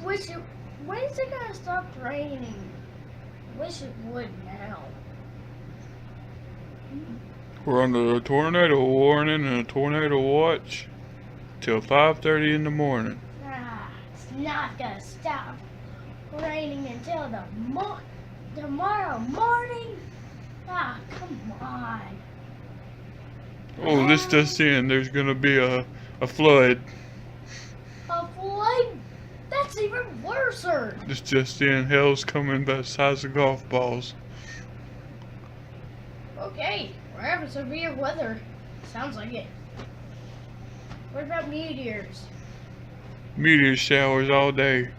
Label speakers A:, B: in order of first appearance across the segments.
A: wish it. When is it gonna stop raining? Wish it would now.
B: We're under a tornado warning and a tornado watch till 5:30 in the morning.
A: It's not gonna stop raining until tomorrow morning. Come on.
B: Oh, this just in. There's gonna be a flood.
A: A flood? That's even worse.
B: This just in. Hell's coming by the size of golf balls.
A: Okay, we're having severe weather. Sounds like it. What about meteors?
B: Meteor showers all day.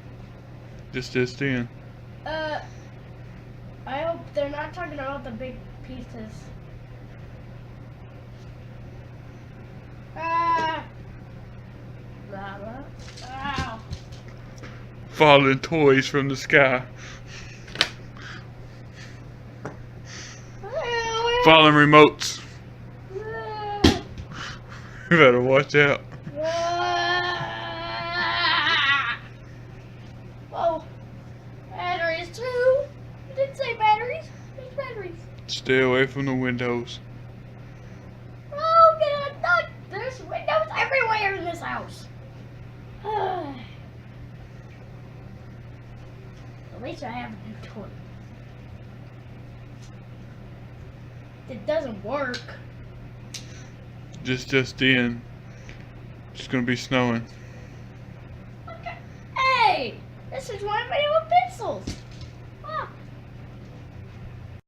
B: Just in.
A: I hope they're not talking about the big pieces. Blah, blah. Ow.
B: Falling toys from the sky. Falling remotes. You better watch out.
A: Oh, batteries too. You didn't say batteries. There's batteries.
B: Stay away from the windows.
A: Oh, God, there's windows everywhere in this house. At least I have a new toy. It doesn't work.
B: Just in. It's gonna be snowing.
A: Okay. Hey, this is one of my old pencils.